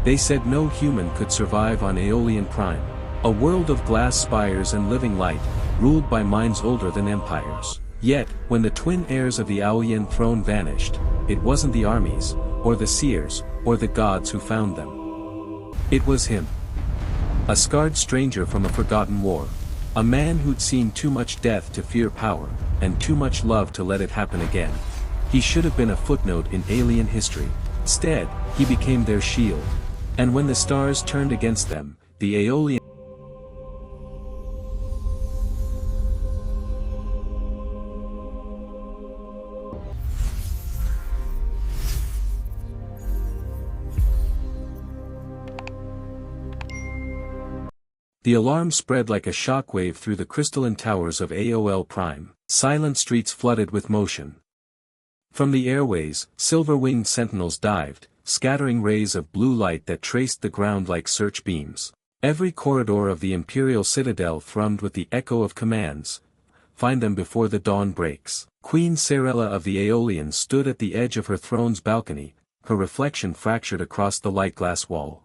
They said no human could survive on Aeolian Prime. A world of glass spires and living light, ruled by minds older than empires. Yet, when the twin heirs of the Aolian throne vanished, it wasn't the armies, or the seers, or the gods who found them. It was him. A scarred stranger from a forgotten war. A man who'd seen too much death to fear power, and too much love to let it happen again. He should have been a footnote in alien history. Instead, he became their shield. And when the stars turned against them, the Aeolian The alarm spread like a shockwave through the crystalline towers of Aol Prime. Silent streets flooded with motion. From the airways, silver-winged sentinels dived, scattering rays of blue light that traced the ground like search beams. Every corridor of the Imperial Citadel thrummed with the echo of commands. Find them before the dawn breaks. Queen Sarella of the Aeolians stood at the edge of her throne's balcony, her reflection fractured across the light glass wall.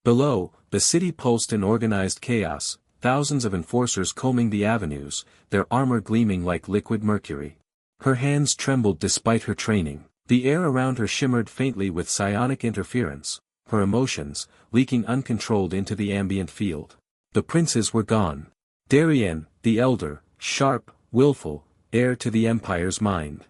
Below, the city pulsed in organized chaos, thousands of enforcers combing the avenues, their armor gleaming like liquid mercury. Her hands trembled despite her training. The air around her shimmered faintly with psionic interference, her emotions, leaking uncontrolled into the ambient field. The princes were gone. Darien, the elder, sharp, willful, heir to the Empire's mind.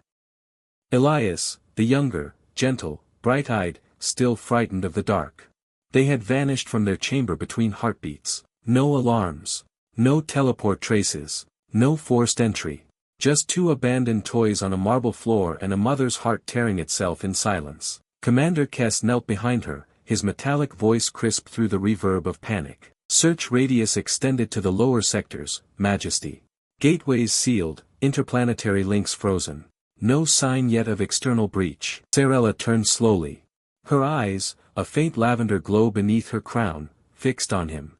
Elias, the younger, gentle, bright-eyed, still frightened of the dark. They had vanished from their chamber between heartbeats. No alarms. No teleport traces. No forced entry. Just two abandoned toys on a marble floor and a mother's heart tearing itself in silence. Commander Kess knelt behind her, his metallic voice crisp through the reverb of panic. Search radius extended to the lower sectors, Majesty. Gateways sealed, interplanetary links frozen. No sign yet of external breach. Sarella turned slowly. Her eyes, a faint lavender glow beneath her crown, fixed on him.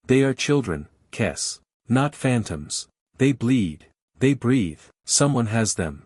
They are children, Kess. Not phantoms. They bleed. They breathe. Someone has them.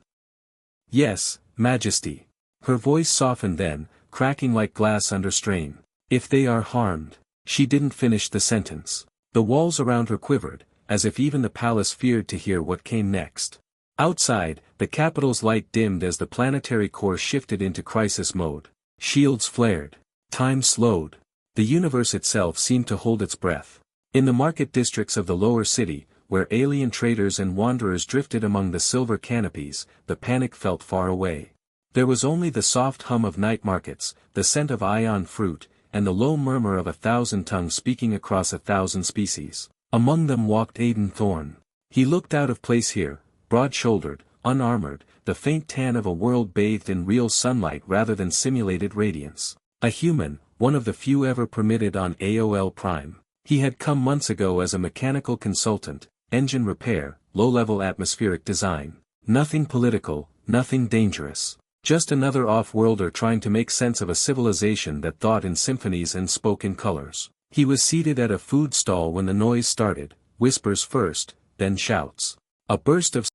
Yes, Majesty. Her voice softened then, cracking like glass under strain. If they are harmed. She didn't finish the sentence. The walls around her quivered, as if even the palace feared to hear what came next. Outside, the capital's light dimmed as the planetary core shifted into crisis mode. Shields flared. Time slowed. The universe itself seemed to hold its breath. In the market districts of the lower city, where alien traders and wanderers drifted among the silver canopies, the panic felt far away. There was only the soft hum of night markets, the scent of ion fruit, and the low murmur of 1,000 tongues speaking across 1,000 species. Among them walked Aiden Thorne. He looked out of place here, broad-shouldered, unarmored, the faint tan of a world bathed in real sunlight rather than simulated radiance. A human, one of the few ever permitted on Aol Prime. He had come months ago as a mechanical consultant, engine repair, low-level atmospheric design. Nothing political, nothing dangerous. Just another off-worlder trying to make sense of a civilization that thought in symphonies and spoke in colors. He was seated at a food stall when the noise started, whispers first, then shouts. A burst of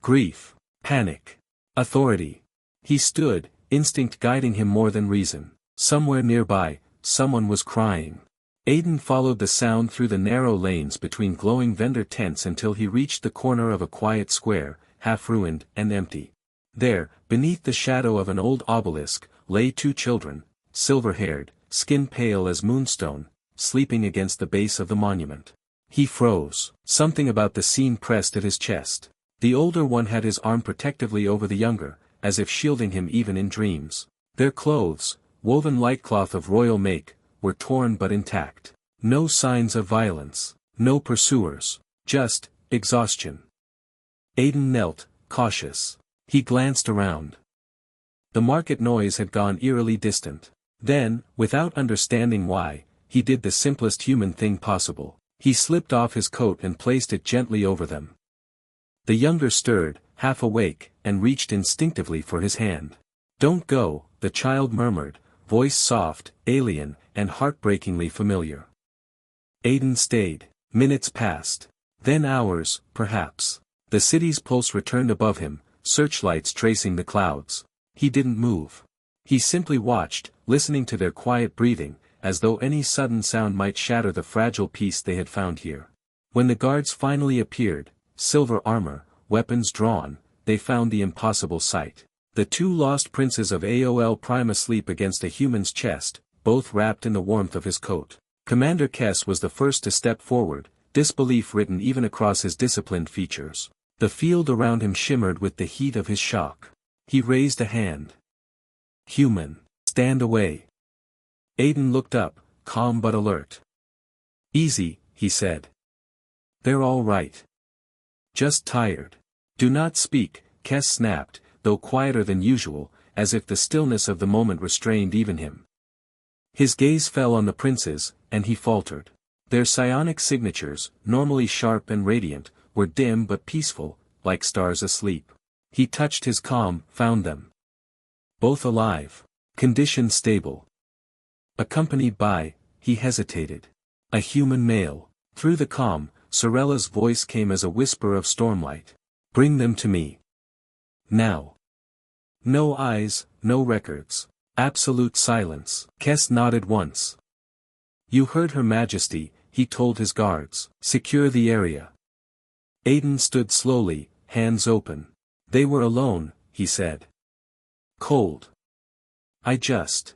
grief. Panic. Authority. He stood, instinct guiding him more than reason. Somewhere nearby, someone was crying. Aiden followed the sound through the narrow lanes between glowing vendor tents until he reached the corner of a quiet square, half ruined and empty. There, beneath the shadow of an old obelisk, lay two children, silver-haired, skin pale as moonstone, sleeping against the base of the monument. He froze. Something about the scene pressed at his chest. The older one had his arm protectively over the younger, as if shielding him even in dreams. Their clothes, woven lightcloth of royal make, were torn but intact. No signs of violence. No pursuers. Just exhaustion. Aiden knelt, cautious. He glanced around. The market noise had gone eerily distant. Then, without understanding why, he did the simplest human thing possible. He slipped off his coat and placed it gently over them. The younger stirred, half awake, and reached instinctively for his hand. Don't go, the child murmured, voice soft, alien, and heartbreakingly familiar. Aiden stayed. Minutes passed. Then hours, perhaps. The city's pulse returned above him, searchlights tracing the clouds. He didn't move. He simply watched, listening to their quiet breathing, as though any sudden sound might shatter the fragile peace they had found here. When the guards finally appeared, silver armor, weapons drawn, they found the impossible sight. The two lost princes of Aol Prime asleep against a human's chest, both wrapped in the warmth of his coat. Commander Kess was the first to step forward, disbelief written even across his disciplined features. The field around him shimmered with the heat of his shock. He raised a hand. "Human, stand away." Aiden looked up, calm but alert. "Easy," he said. "They're all right. Just tired." "Do not speak," Kess snapped, though quieter than usual, as if the stillness of the moment restrained even him. His gaze fell on the princes, and he faltered. Their psionic signatures, normally sharp and radiant, were dim but peaceful, like stars asleep. He touched his comm, found them. Both alive. Condition stable. Accompanied by, he hesitated. A human male. Through the comm, Sorella's voice came as a whisper of stormlight. "Bring them to me. Now." No eyes, no records. Absolute silence. Kess nodded once. "You heard Her Majesty," he told his guards. "Secure the area." Aiden stood slowly, hands open. "They were alone," he said. "Cold. I just."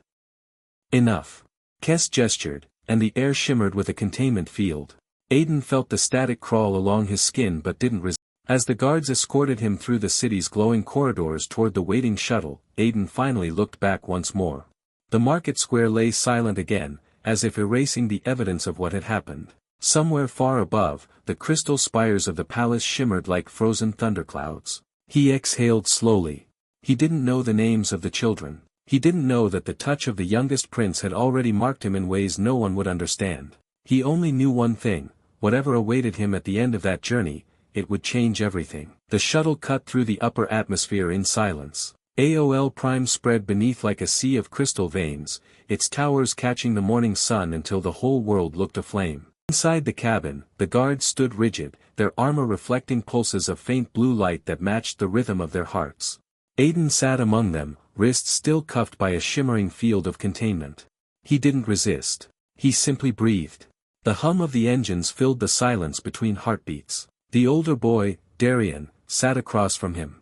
"Enough." Kess gestured, and the air shimmered with a containment field. Aiden felt the static crawl along his skin but didn't resist. As the guards escorted him through the city's glowing corridors toward the waiting shuttle, Aiden finally looked back once more. The market square lay silent again, as if erasing the evidence of what had happened. Somewhere far above, the crystal spires of the palace shimmered like frozen thunderclouds. He exhaled slowly. He didn't know the names of the children. He didn't know that the touch of the youngest prince had already marked him in ways no one would understand. He only knew one thing: whatever awaited him at the end of that journey, it would change everything. The shuttle cut through the upper atmosphere in silence. Aol Prime spread beneath like a sea of crystal veins, its towers catching the morning sun until the whole world looked aflame. Inside the cabin, the guards stood rigid, their armor reflecting pulses of faint blue light that matched the rhythm of their hearts. Aiden sat among them, wrists still cuffed by a shimmering field of containment. He didn't resist. He simply breathed. The hum of the engines filled the silence between heartbeats. The older boy, Darian, sat across from him.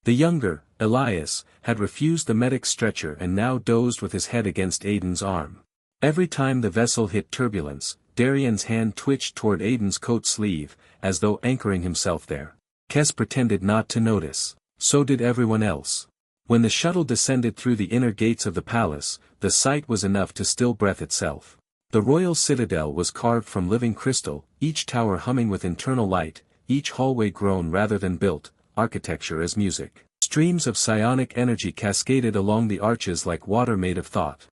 The younger, Elias, had refused the medic's stretcher and now dozed with his head against Aiden's arm. Every time the vessel hit turbulence, Darian's hand twitched toward Aiden's coat sleeve, as though anchoring himself there. Kess pretended not to notice. So did everyone else. When the shuttle descended through the inner gates of the palace, the sight was enough to still breath itself. The royal citadel was carved from living crystal, each tower humming with internal light, each hallway grown rather than built, architecture as music. Streams of psionic energy cascaded along the arches like water made of thought.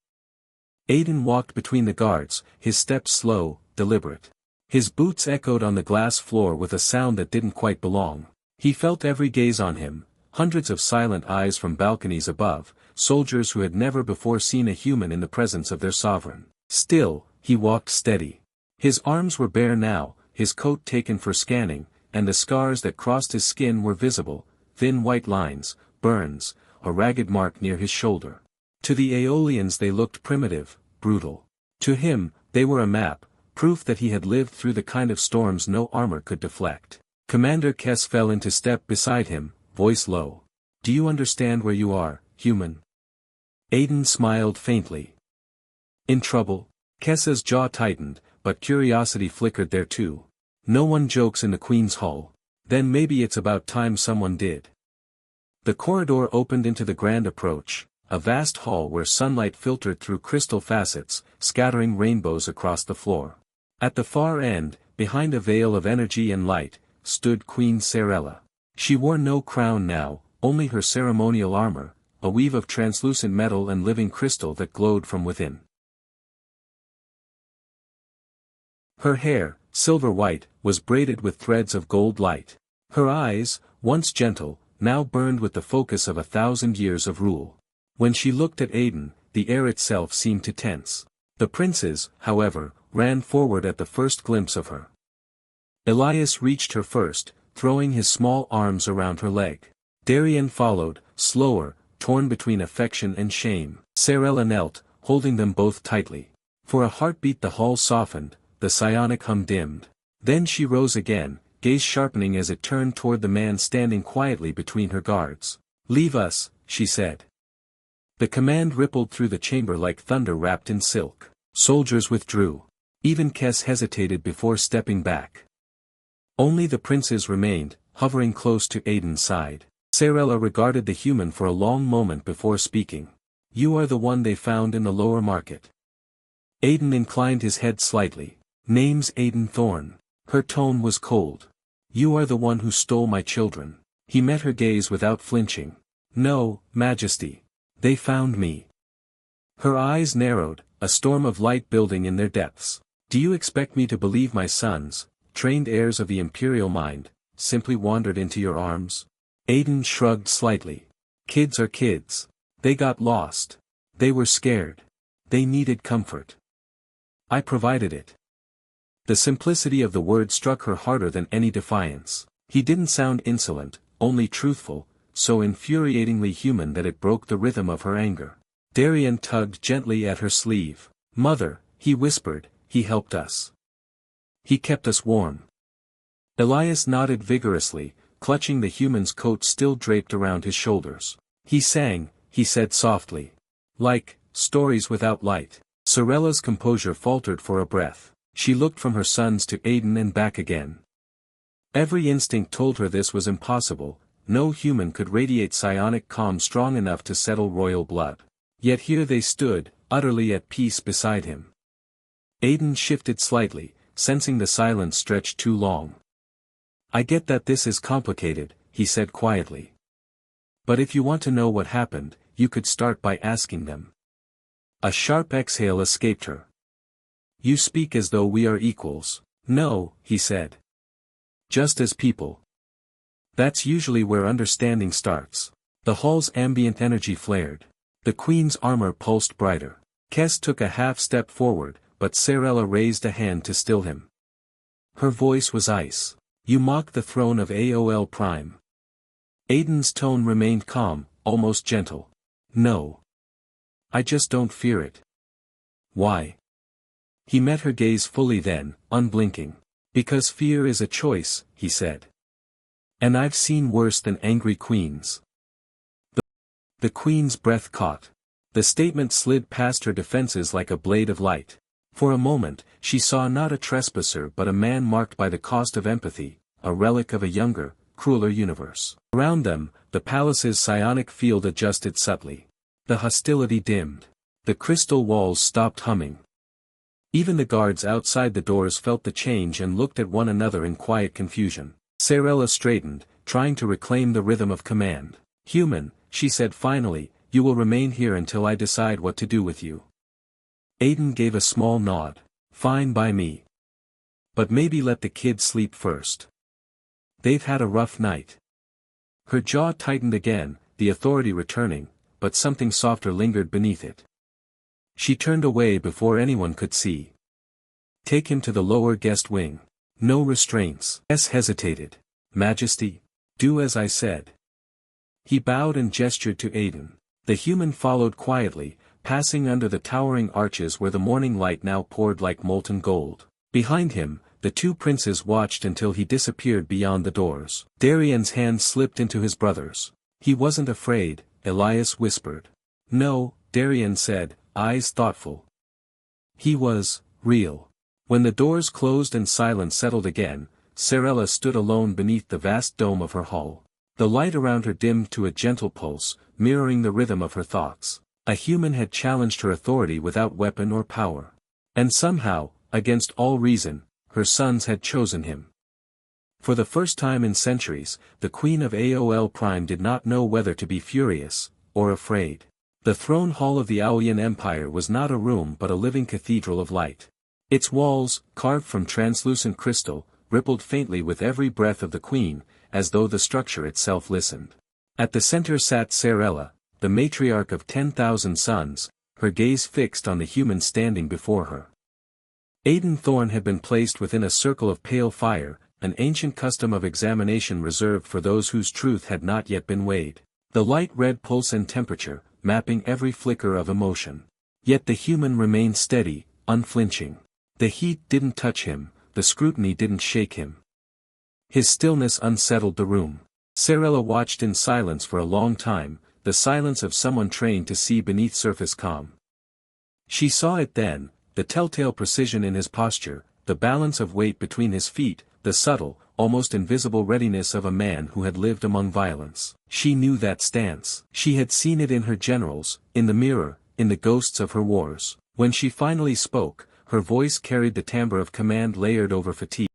Aiden walked between the guards, his steps slow, deliberate. His boots echoed on the glass floor with a sound that didn't quite belong. He felt every gaze on him, hundreds of silent eyes from balconies above, soldiers who had never before seen a human in the presence of their sovereign. Still, he walked steady. His arms were bare now, his coat taken for scanning, and the scars that crossed his skin were visible, thin white lines, burns, a ragged mark near his shoulder. To the Aeolians they looked primitive, brutal. To him, they were a map, proof that he had lived through the kind of storms no armor could deflect. Commander Kess fell into step beside him, voice low. "Do you understand where you are, human?" Aiden smiled faintly. "In trouble?" Kessa's jaw tightened, but curiosity flickered there too. "No one jokes in the Queen's Hall. Then maybe it's about time someone did." The corridor opened into the grand approach, a vast hall where sunlight filtered through crystal facets, scattering rainbows across the floor. At the far end, behind a veil of energy and light, stood Queen Sarella. She wore no crown now, only her ceremonial armor, a weave of translucent metal and living crystal that glowed from within. Her hair, silver white, was braided with threads of gold light. Her eyes, once gentle, now burned with the focus of 1,000 years of rule. When she looked at Aiden, the air itself seemed to tense. The princes, however, ran forward at the first glimpse of her. Elias reached her first, throwing his small arms around her leg. Darian followed, slower, torn between affection and shame. Sarella knelt, holding them both tightly. For a heartbeat the hall softened, the psionic hum dimmed. Then she rose again, gaze sharpening as it turned toward the man standing quietly between her guards. "Leave us," she said. The command rippled through the chamber like thunder wrapped in silk. Soldiers withdrew. Even Kes hesitated before stepping back. Only the princes remained, hovering close to Aiden's side. Sarella regarded the human for a long moment before speaking. "You are the one they found in the lower market." Aiden inclined his head slightly. "Name's Aiden Thorne." Her tone was cold. "You are the one who stole my children." He met her gaze without flinching. "No, Majesty. They found me." Her eyes narrowed, a storm of light building in their depths. "Do you expect me to believe my sons, trained heirs of the imperial mind, simply wandered into your arms?" Aiden shrugged slightly. "Kids are kids. They got lost. They were scared. They needed comfort. I provided it." The simplicity of the word struck her harder than any defiance. He didn't sound insolent, only truthful, so infuriatingly human that it broke the rhythm of her anger. Darian tugged gently at her sleeve. "Mother," he whispered, "he helped us. He kept us warm." Elias nodded vigorously, clutching the human's coat still draped around his shoulders. "He sang," he said softly. "Like stories without light." Sarella's composure faltered for a breath. She looked from her sons to Aiden and back again. Every instinct told her this was impossible. No human could radiate psionic calm strong enough to settle royal blood. Yet here they stood, utterly at peace beside him. Aiden shifted slightly, sensing the silence stretched too long. "I get that this is complicated," he said quietly. "But if you want to know what happened, you could start by asking them." A sharp exhale escaped her. "You speak as though we are equals." "No," he said. "Just as people. That's usually where understanding starts." The hall's ambient energy flared. The queen's armor pulsed brighter. Kes took a half step forward, but Sarella raised a hand to still him. Her voice was ice. "You mock the throne of Aol Prime." Aiden's tone remained calm, almost gentle. "No. I just don't fear it." "Why?" He met her gaze fully then, unblinking. "Because fear is a choice," he said. "And I've seen worse than angry queens." The queen's breath caught. The statement slid past her defenses like a blade of light. For a moment, she saw not a trespasser but a man marked by the cost of empathy, a relic of a younger, crueler universe. Around them, the palace's psionic field adjusted subtly. The hostility dimmed. The crystal walls stopped humming. Even the guards outside the doors felt the change and looked at one another in quiet confusion. Sarella straightened, trying to reclaim the rhythm of command. "Human," she said finally, "you will remain here until I decide what to do with you." Aiden gave a small nod. "Fine by me. But maybe let the kids sleep first. They've had a rough night." Her jaw tightened again, the authority returning, but something softer lingered beneath it. She turned away before anyone could see. "Take him to the lower guest wing. No restraints." S hesitated. "Majesty, do as I said." He bowed and gestured to Aiden. The human followed quietly, passing under the towering arches where the morning light now poured like molten gold. Behind him, the two princes watched until he disappeared beyond the doors. Darian's hand slipped into his brother's. "He wasn't afraid," Elias whispered. "No," Darian said, eyes thoughtful. "He was real." When the doors closed and silence settled again, Sarella stood alone beneath the vast dome of her hall. The light around her dimmed to a gentle pulse, mirroring the rhythm of her thoughts. A human had challenged her authority without weapon or power. And somehow, against all reason, her sons had chosen him. For the first time in centuries, the Queen of Aol Prime did not know whether to be furious, or afraid. The throne hall of the Aolian Empire was not a room but a living cathedral of light. Its walls, carved from translucent crystal, rippled faintly with every breath of the queen, as though the structure itself listened. At the center sat Sarella, the matriarch of 10,000 sons, her gaze fixed on the human standing before her. Aiden Thorne had been placed within a circle of pale fire, an ancient custom of examination reserved for those whose truth had not yet been weighed. The light read pulse and temperature, mapping every flicker of emotion. Yet the human remained steady, unflinching. The heat didn't touch him, the scrutiny didn't shake him. His stillness unsettled the room. Sarella watched in silence for a long time, the silence of someone trained to see beneath surface calm. She saw it then, the telltale precision in his posture, the balance of weight between his feet, the subtle, almost invisible readiness of a man who had lived among violence. She knew that stance. She had seen it in her generals, in the mirror, in the ghosts of her wars. When she finally spoke, her voice carried the timbre of command layered over fatigue.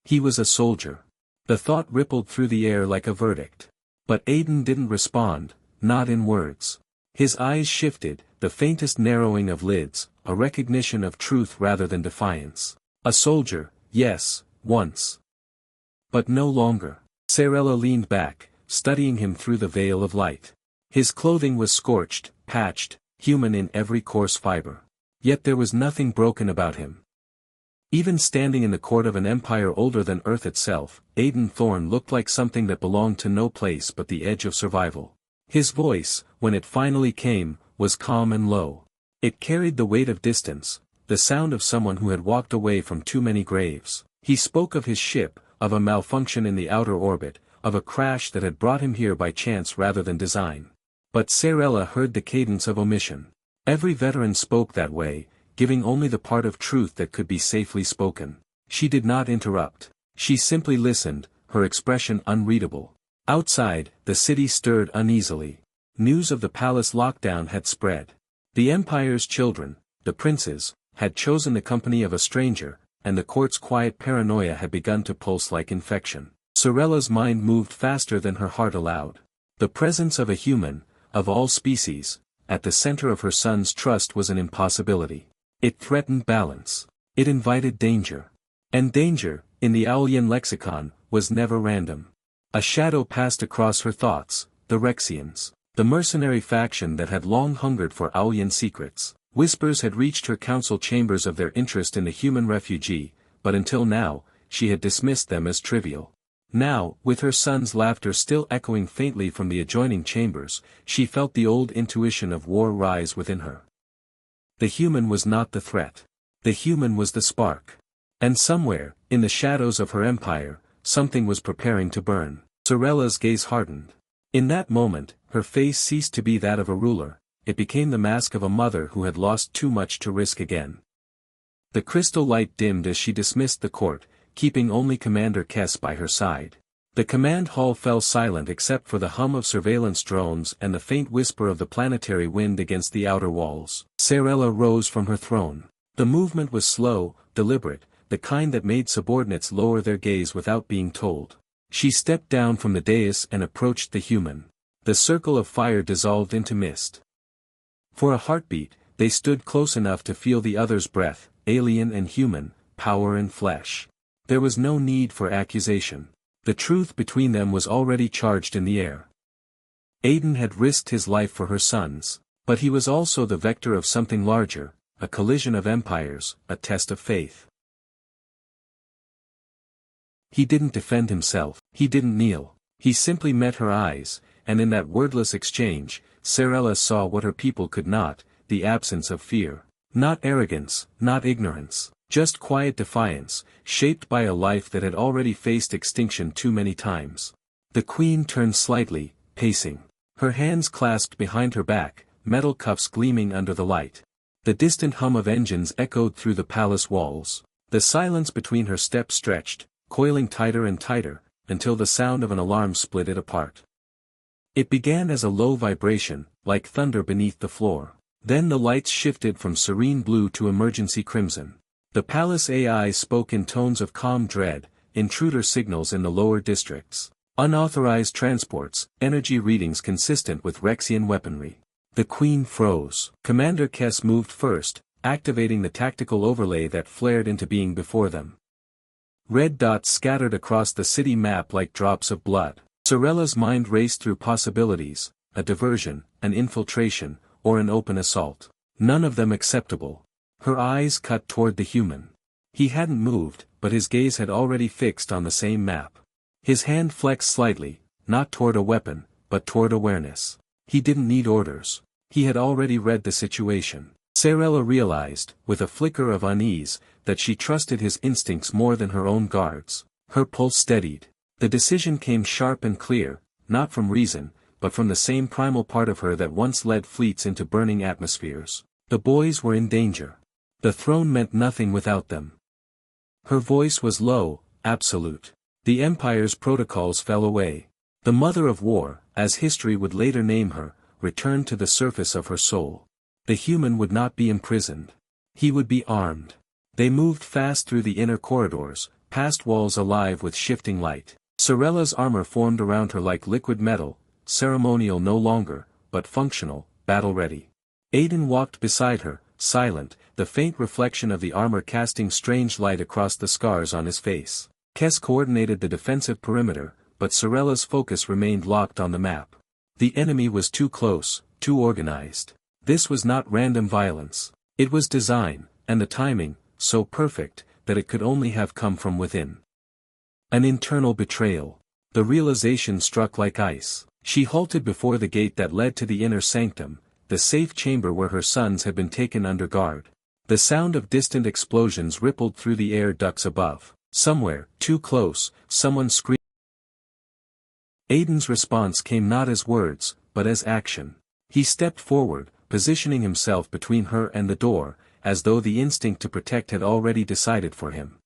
He was a soldier. The thought rippled through the air like a verdict. But Aiden didn't respond, not in words. His eyes shifted, the faintest narrowing of lids, a recognition of truth rather than defiance. A soldier, yes, once. But no longer. Sarella leaned back, studying him through the veil of light. His clothing was scorched, patched, human in every coarse fiber. Yet there was nothing broken about him. Even standing in the court of an empire older than Earth itself, Aiden Thorne looked like something that belonged to no place but the edge of survival. His voice, when it finally came, was calm and low. It carried the weight of distance, the sound of someone who had walked away from too many graves. He spoke of his ship, of a malfunction in the outer orbit, of a crash that had brought him here by chance rather than design. But Sarella heard the cadence of omission. Every veteran spoke that way, giving only the part of truth that could be safely spoken. She did not interrupt. She simply listened, her expression unreadable. Outside, the city stirred uneasily. News of the palace lockdown had spread. The empire's children, the princes, had chosen the company of a stranger, and the court's quiet paranoia had begun to pulse like infection. Sarella's mind moved faster than her heart allowed. The presence of a human, of all species, at the center of her son's trust was an impossibility. It threatened balance. It invited danger. And danger, in the Aolian lexicon, was never random. A shadow passed across her thoughts, the Rexians, the mercenary faction that had long hungered for Aolian secrets. Whispers had reached her council chambers of their interest in the human refugee, but until now, she had dismissed them as trivial. Now, with her son's laughter still echoing faintly from the adjoining chambers, she felt the old intuition of war rise within her. The human was not the threat. The human was the spark. And somewhere, in the shadows of her empire, something was preparing to burn. Sarella's gaze hardened. In that moment, her face ceased to be that of a ruler, it became the mask of a mother who had lost too much to risk again. The crystal light dimmed as she dismissed the court, keeping only Commander Kess by her side. The command hall fell silent except for the hum of surveillance drones and the faint whisper of the planetary wind against the outer walls. Sarella rose from her throne. The movement was slow, deliberate, the kind that made subordinates lower their gaze without being told. She stepped down from the dais and approached the human. The circle of fire dissolved into mist. For a heartbeat, they stood close enough to feel the other's breath, alien and human, power and flesh. There was no need for accusation. The truth between them was already charged in the air. Aiden had risked his life for her sons, but he was also the vector of something larger, a collision of empires, a test of faith. He didn't defend himself, he didn't kneel, he simply met her eyes, and in that wordless exchange, Sarella saw what her people could not, the absence of fear. Not arrogance, not ignorance, just quiet defiance, shaped by a life that had already faced extinction too many times. The queen turned slightly, pacing. Her hands clasped behind her back, metal cuffs gleaming under the light. The distant hum of engines echoed through the palace walls. The silence between her steps stretched, coiling tighter and tighter, until the sound of an alarm split it apart. It began as a low vibration, like thunder beneath the floor. Then the lights shifted from serene blue to emergency crimson. The palace AI spoke in tones of calm dread, intruder signals in the lower districts. Unauthorized transports, energy readings consistent with Rexian weaponry. The queen froze. Commander Kess moved first, activating the tactical overlay that flared into being before them. Red dots scattered across the city map like drops of blood. Sarella's mind raced through possibilities, a diversion, an infiltration, or an open assault. None of them acceptable. Her eyes cut toward the human. He hadn't moved, but his gaze had already fixed on the same map. His hand flexed slightly, not toward a weapon, but toward awareness. He didn't need orders. He had already read the situation. Sarella realized, with a flicker of unease, that she trusted his instincts more than her own guards. Her pulse steadied. The decision came sharp and clear, not from reason, but from the same primal part of her that once led fleets into burning atmospheres. The boys were in danger. The throne meant nothing without them. Her voice was low, absolute. The Empire's protocols fell away. The Mother of War, as history would later name her, returned to the surface of her soul. The human would not be imprisoned. He would be armed. They moved fast through the inner corridors, past walls alive with shifting light. Sarella's armor formed around her like liquid metal, ceremonial no longer, but functional, battle-ready. Aiden walked beside her, silent, the faint reflection of the armor casting strange light across the scars on his face. Kes coordinated the defensive perimeter, but Sarella's focus remained locked on the map. The enemy was too close, too organized. This was not random violence. It was design, and the timing, so perfect, that it could only have come from within. An internal betrayal. The realization struck like ice. She halted before the gate that led to the inner sanctum, the safe chamber where her sons had been taken under guard. The sound of distant explosions rippled through the air ducts above. Somewhere, too close, someone screamed. Aiden's response came not as words, but as action. He stepped forward, positioning himself between her and the door, as though the instinct to protect had already decided for him.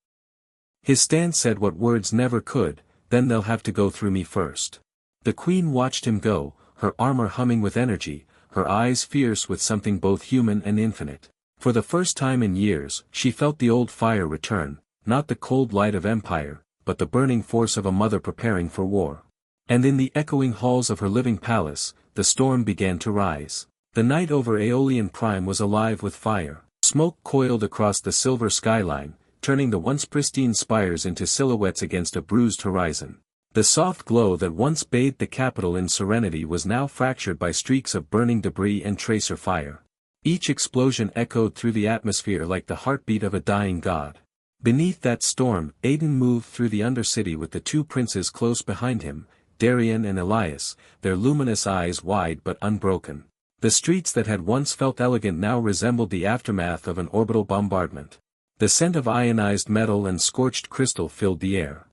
His stance said what words never could, then they'll have to go through me first. The Queen watched him go, her armor humming with energy, her eyes fierce with something both human and infinite. For the first time in years, she felt the old fire return, not the cold light of empire, but the burning force of a mother preparing for war. And in the echoing halls of her living palace, the storm began to rise. The night over Aolion Prime was alive with fire. Smoke coiled across the silver skyline, turning the once pristine spires into silhouettes against a bruised horizon. The soft glow that once bathed the capital in serenity was now fractured by streaks of burning debris and tracer fire. Each explosion echoed through the atmosphere like the heartbeat of a dying god. Beneath that storm, Aiden moved through the Undercity with the two princes close behind him, Darian and Elias, their luminous eyes wide but unbroken. The streets that had once felt elegant now resembled the aftermath of an orbital bombardment. The scent of ionized metal and scorched crystal filled the air.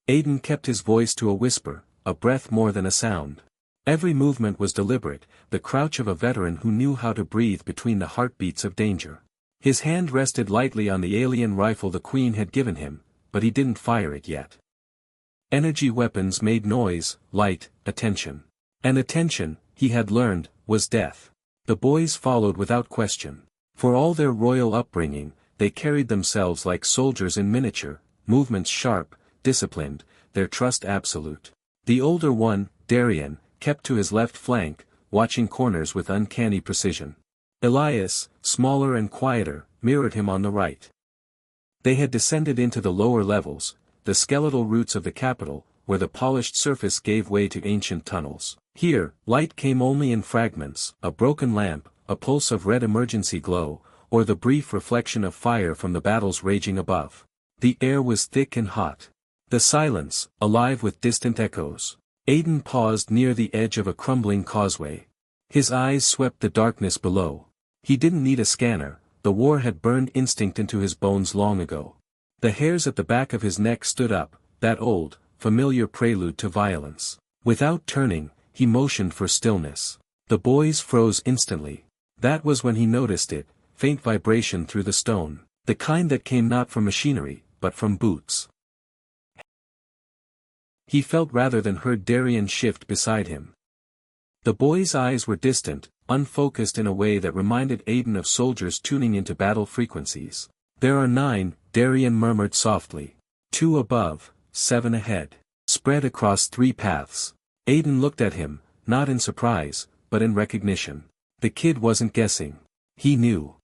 Aiden kept his voice to a whisper, a breath more than a sound. Every movement was deliberate, the crouch of a veteran who knew how to breathe between the heartbeats of danger. His hand rested lightly on the alien rifle the Queen had given him, but he didn't fire it yet. Energy weapons made noise, light, attention. And attention, he had learned, was death. The boys followed without question. For all their royal upbringing, they carried themselves like soldiers in miniature, movements sharp, disciplined, their trust absolute. The older one, Darian, kept to his left flank, watching corners with uncanny precision. Elias, smaller and quieter, mirrored him on the right. They had descended into the lower levels, the skeletal roots of the capital, where the polished surface gave way to ancient tunnels. Here, light came only in fragments, a broken lamp, a pulse of red emergency glow, or the brief reflection of fire from the battles raging above. The air was thick and hot. The silence, alive with distant echoes. Aiden paused near the edge of a crumbling causeway. His eyes swept the darkness below. He didn't need a scanner, the war had burned instinct into his bones long ago. The hairs at the back of his neck stood up, that old, familiar prelude to violence. Without turning, he motioned for stillness. The boys froze instantly. That was when he noticed it, faint vibration through the stone, the kind that came not from machinery, but from boots. He felt rather than heard Darian shift beside him. The boy's eyes were distant, unfocused in a way that reminded Aiden of soldiers tuning into battle frequencies. "There are 9, Darian murmured softly. 2 above, 7 ahead. Spread across 3 paths. Aiden looked at him, not in surprise, but in recognition. The kid wasn't guessing. He knew.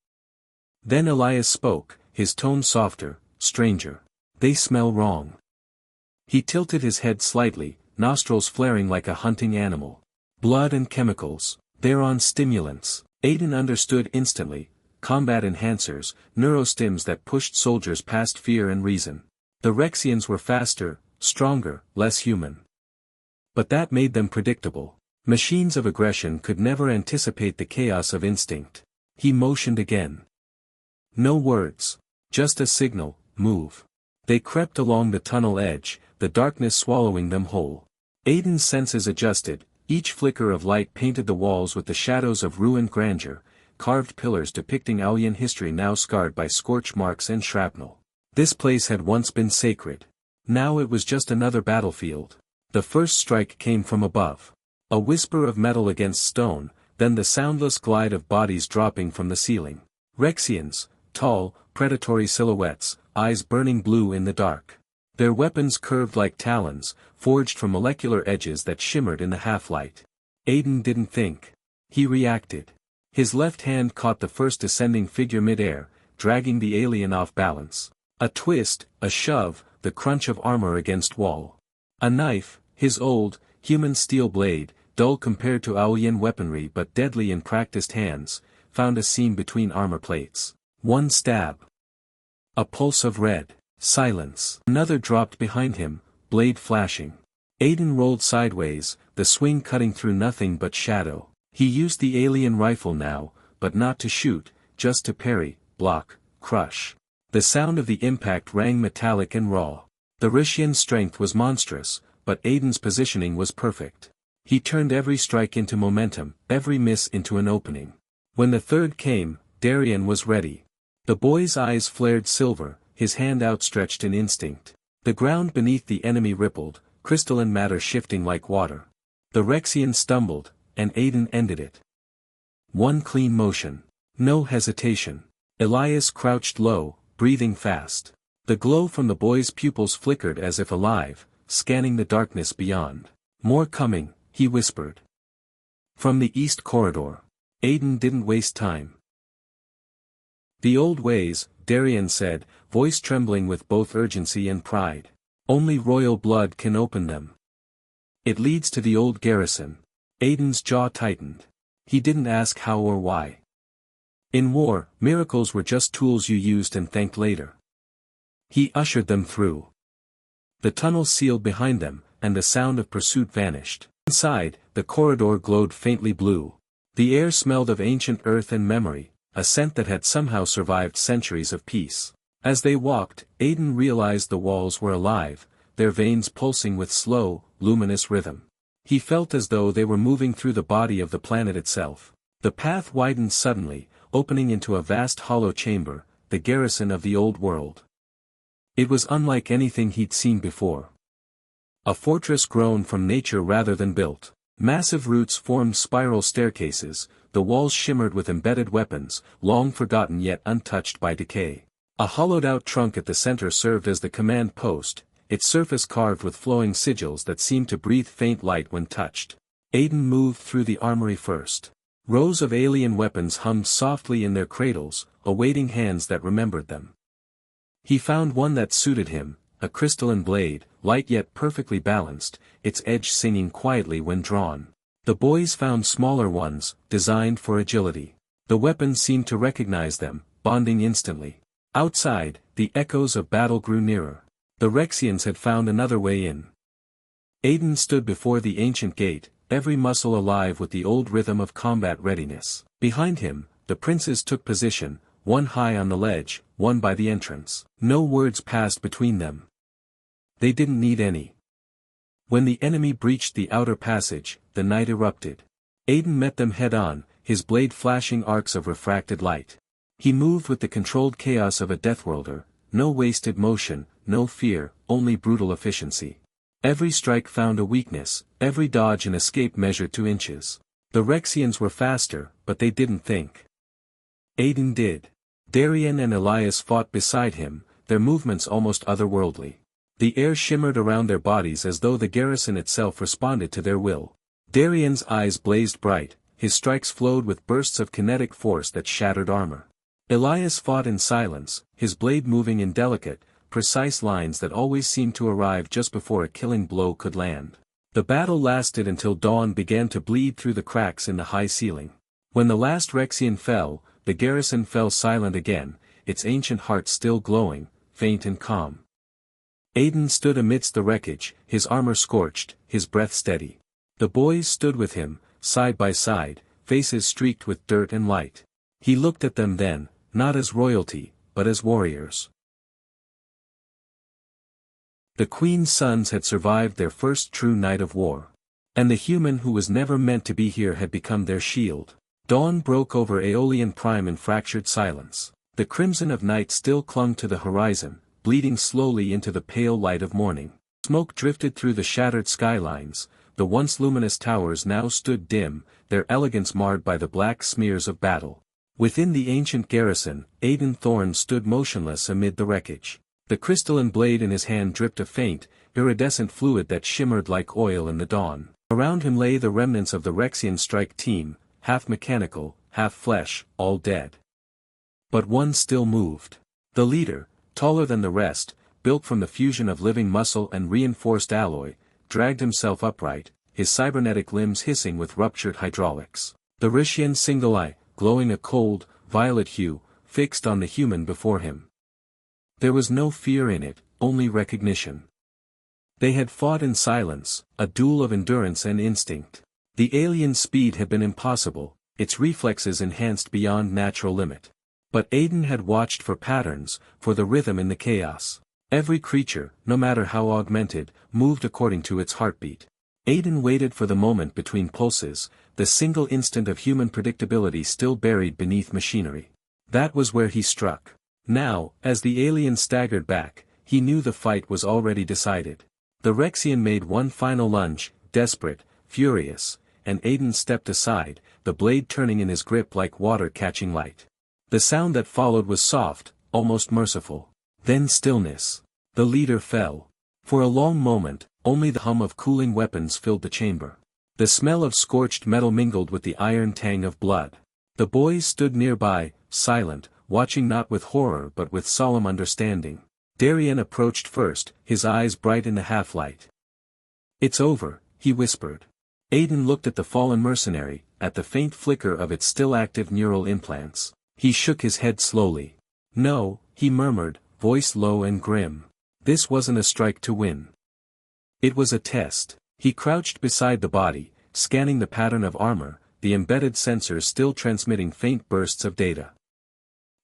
Then Elias spoke, his tone softer, stranger. "They smell wrong." He tilted his head slightly, nostrils flaring like a hunting animal. "Blood and chemicals. They're on stimulants." Aiden understood instantly, combat enhancers, neurostims that pushed soldiers past fear and reason. The Rexians were faster, stronger, less human. But that made them predictable. Machines of aggression could never anticipate the chaos of instinct. He motioned again. No words. Just a signal, move. They crept along the tunnel edge, the darkness swallowing them whole. Aiden's senses adjusted, each flicker of light painted the walls with the shadows of ruined grandeur, carved pillars depicting Aolion history now scarred by scorch marks and shrapnel. This place had once been sacred. Now it was just another battlefield. The first strike came from above. A whisper of metal against stone, then the soundless glide of bodies dropping from the ceiling. Rexians, tall, predatory silhouettes, eyes burning blue in the dark. Their weapons curved like talons, forged from molecular edges that shimmered in the half-light. Aiden didn't think. He reacted. His left hand caught the first descending figure mid-air, dragging the alien off balance. A twist, a shove, the crunch of armor against wall. A knife, his old, human steel blade, dull compared to Aolion weaponry but deadly in practiced hands, found a seam between armor plates. One stab. A pulse of red. Silence. Another dropped behind him, blade flashing. Aiden rolled sideways, the swing cutting through nothing but shadow. He used the alien rifle now, but not to shoot, just to parry, block, crush. The sound of the impact rang metallic and raw. The Rishian's strength was monstrous, but Aiden's positioning was perfect. He turned every strike into momentum, every miss into an opening. When the third came, Darian was ready. The boy's eyes flared silver, his hand outstretched in instinct. The ground beneath the enemy rippled, crystalline matter shifting like water. The Rexian stumbled, and Aiden ended it. One clean motion. No hesitation. Elias crouched low, breathing fast. The glow from the boy's pupils flickered as if alive, scanning the darkness beyond. More coming, he whispered. From the east corridor. Aiden didn't waste time. The old ways, Darian said, voice trembling with both urgency and pride. Only royal blood can open them. It leads to the old garrison. Aiden's jaw tightened. He didn't ask how or why. In war, miracles were just tools you used and thanked later. He ushered them through. The tunnel sealed behind them, and the sound of pursuit vanished. Inside, the corridor glowed faintly blue. The air smelled of ancient earth and memory, a scent that had somehow survived centuries of peace. As they walked, Aiden realized the walls were alive, their veins pulsing with slow, luminous rhythm. He felt as though they were moving through the body of the planet itself. The path widened suddenly, opening into a vast hollow chamber, the garrison of the old world. It was unlike anything he'd seen before. A fortress grown from nature rather than built. Massive roots formed spiral staircases, the walls shimmered with embedded weapons, long forgotten yet untouched by decay. A hollowed-out trunk at the center served as the command post, its surface carved with flowing sigils that seemed to breathe faint light when touched. Aiden moved through the armory first. Rows of alien weapons hummed softly in their cradles, awaiting hands that remembered them. He found one that suited him, a crystalline blade, light yet perfectly balanced, its edge singing quietly when drawn. The boys found smaller ones, designed for agility. The weapons seemed to recognize them, bonding instantly. Outside, the echoes of battle grew nearer. The Rexians had found another way in. Aiden stood before the ancient gate, every muscle alive with the old rhythm of combat readiness. Behind him, the princes took position, one high on the ledge, one by the entrance. No words passed between them. They didn't need any. When the enemy breached the outer passage, the night erupted. Aiden met them head-on, his blade flashing arcs of refracted light. He moved with the controlled chaos of a deathworlder, no wasted motion, no fear, only brutal efficiency. Every strike found a weakness, every dodge and escape measured to inches. The Rexians were faster, but they didn't think. Aiden did. Darian and Elias fought beside him, their movements almost otherworldly. The air shimmered around their bodies as though the garrison itself responded to their will. Darian's eyes blazed bright, his strikes flowed with bursts of kinetic force that shattered armor. Elias fought in silence, his blade moving in delicate, precise lines that always seemed to arrive just before a killing blow could land. The battle lasted until dawn began to bleed through the cracks in the high ceiling. When the last Rexian fell, the garrison fell silent again, its ancient heart still glowing, faint and calm. Aiden stood amidst the wreckage, his armor scorched, his breath steady. The boys stood with him, side by side, faces streaked with dirt and light. He looked at them then, not as royalty, but as warriors. The Queen's sons had survived their first true night of war. And the human who was never meant to be here had become their shield. Dawn broke over Aolion Prime in fractured silence. The crimson of night still clung to the horizon, bleeding slowly into the pale light of morning. Smoke drifted through the shattered skylines, the once luminous towers now stood dim, their elegance marred by the black smears of battle. Within the ancient garrison, Aiden Thorne stood motionless amid the wreckage. The crystalline blade in his hand dripped a faint, iridescent fluid that shimmered like oil in the dawn. Around him lay the remnants of the Rexian strike team, half mechanical, half flesh, all dead. But one still moved. The leader, taller than the rest, built from the fusion of living muscle and reinforced alloy, dragged himself upright, his cybernetic limbs hissing with ruptured hydraulics. The Rishian's single eye, glowing a cold, violet hue, fixed on the human before him. There was no fear in it, only recognition. They had fought in silence, a duel of endurance and instinct. The alien's speed had been impossible, its reflexes enhanced beyond natural limit. But Aiden had watched for patterns, for the rhythm in the chaos. Every creature, no matter how augmented, moved according to its heartbeat. Aiden waited for the moment between pulses, the single instant of human predictability still buried beneath machinery. That was where he struck. Now, as the alien staggered back, he knew the fight was already decided. The Rexian made one final lunge, desperate, furious, and Aiden stepped aside, the blade turning in his grip like water catching light. The sound that followed was soft, almost merciful. Then stillness. The leader fell. For a long moment, only the hum of cooling weapons filled the chamber. The smell of scorched metal mingled with the iron tang of blood. The boys stood nearby, silent, watching not with horror but with solemn understanding. Darien approached first, his eyes bright in the half-light. "It's over," he whispered. Aiden looked at the fallen mercenary, at the faint flicker of its still-active neural implants. He shook his head slowly. "No," he murmured, voice low and grim. "This wasn't a strike to win. It was a test." He crouched beside the body, scanning the pattern of armor, the embedded sensors still transmitting faint bursts of data.